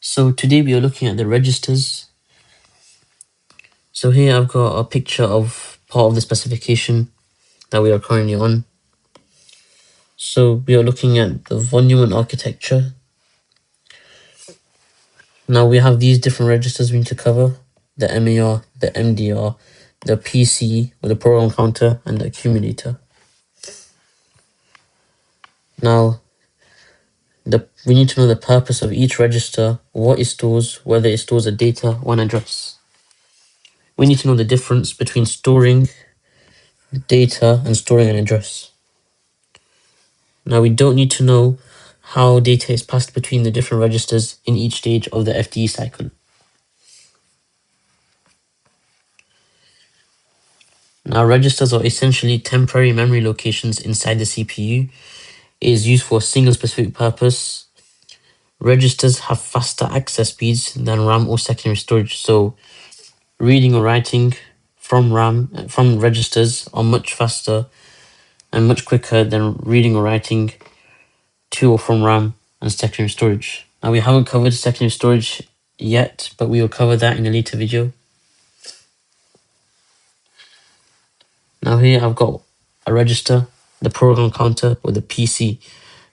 So today we are looking at the registers. So here I've got a picture of part of the specification that we are currently on. So we are looking at the von Neumann architecture. Now we have these different registers we need to cover: the MAR, the MDR, the PC or the program counter, and the accumulator. Now we need to know the purpose of each register, what it stores, whether it stores a data or an address. We need to know the difference between storing data and storing an address. Now we don't need to know how data is passed between the different registers in each stage of the FDE cycle. Now registers are essentially temporary memory locations inside the CPU. It is used for a single specific purpose. Registers have faster access speeds than RAM or secondary storage, so reading or writing from registers are much faster and much quicker than reading or writing to or from RAM and secondary storage. Now we haven't covered secondary storage yet, but we will cover that in a later video. Now here I've got a register, the program counter or the PC.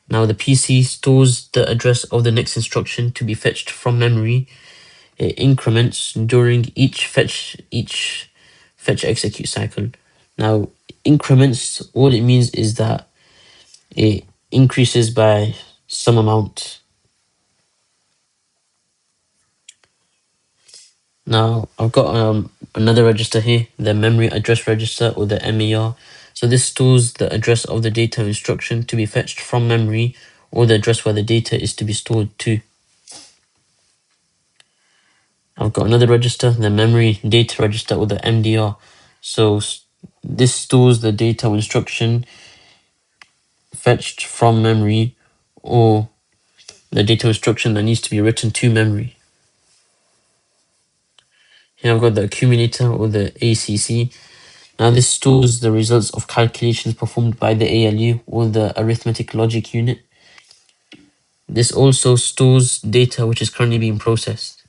Now the PC stores the address of the next instruction to be fetched from memory. It increments during each fetch execute cycle. Now increments, all it means is that it increases by some amount. Now I've got another register here, the memory address register or the MAR. So this stores the address of the data instruction to be fetched from memory or the address where the data is to be stored to. I've got another register, the memory data register or the MDR. So this stores the data instruction fetched from memory or the data instruction that needs to be written to memory. Here I've got the accumulator or the ACC. Now this stores the results of calculations performed by the ALU or the arithmetic logic unit. This also stores data which is currently being processed.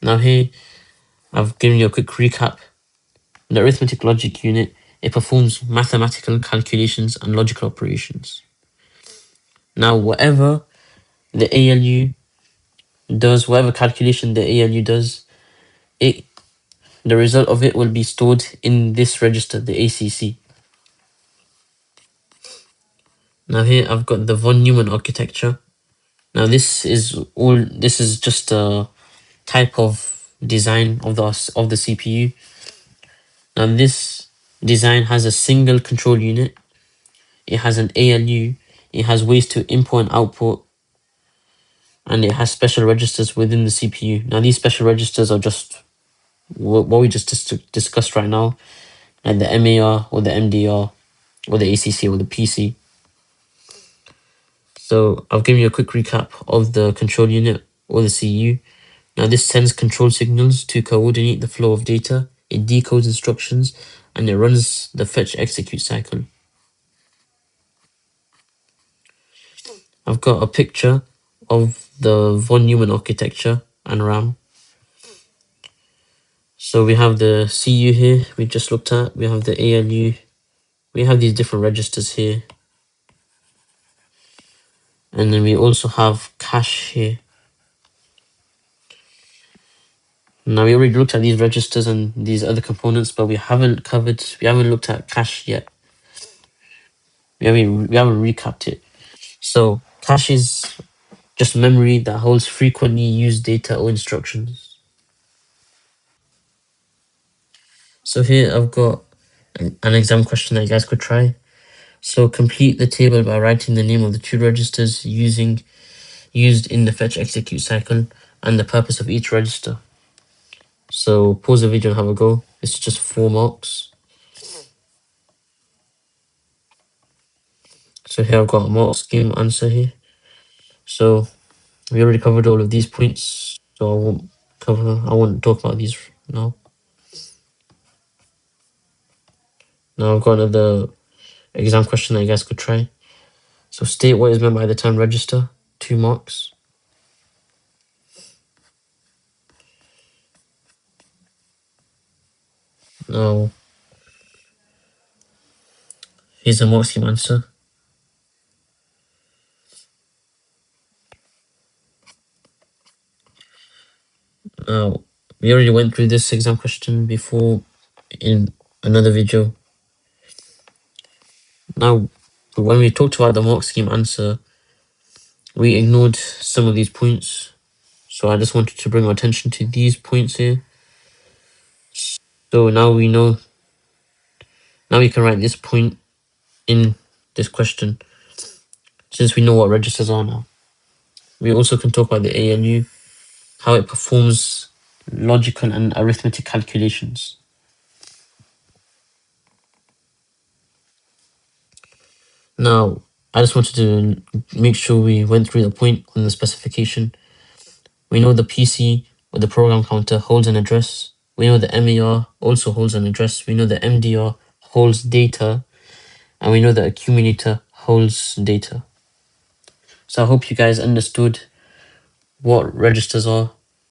Now here I've given you a quick recap. The arithmetic logic unit, it performs mathematical calculations and logical operations. Now whatever the ALU does, whatever calculation the ALU does, the result of it will be stored in this register, the ACC. Now here I've got the von Neumann architecture. Now this is just a type of design of the CPU. Now this design has a single control unit. It has an ALU. It has ways to input and output, and it has special registers within the CPU. Now these special registers are just what we just discussed right now, like the MAR or the MDR or the ACC or the PC. So I've given you a quick recap of the control unit or the CU. Now this sends control signals to coordinate the flow of data. It decodes instructions and it runs the fetch execute cycle. I've got a picture of the von Neumann architecture and RAM. So we have the CU here we just looked at. We have the ALU. We have these different registers here. And then we also have cache here. Now we already looked at these registers and these other components, but we haven't looked at cache yet. We haven't recapped it. So cache is just memory that holds frequently used data or instructions. So here I've got an exam question that you guys could try. So complete the table by writing the name of the two registers used in the fetch execute cycle and the purpose of each register. So pause the video and have a go. It's just 4 marks. So here I've got a mark scheme answer here. So we already covered all of these points, so I won't talk about these now. Now I've got another exam question that you guys could try. So state what is meant by the term register, 2 marks. Now, here's a mark scheme answer. Now, we already went through this exam question before in another video. Now, when we talked about the mark scheme answer, we ignored some of these points. So I just wanted to bring our attention to these points here. So now we know, now we can write this point in this question, since we know what registers are now. We also can talk about the ALU, how it performs logical and arithmetic calculations. Now, I just wanted to make sure we went through the point on the specification. We know the PC or the program counter holds an address. We know the MAR also holds an address. We know the MDR holds data. And we know the accumulator holds data. So I hope you guys understood what registers are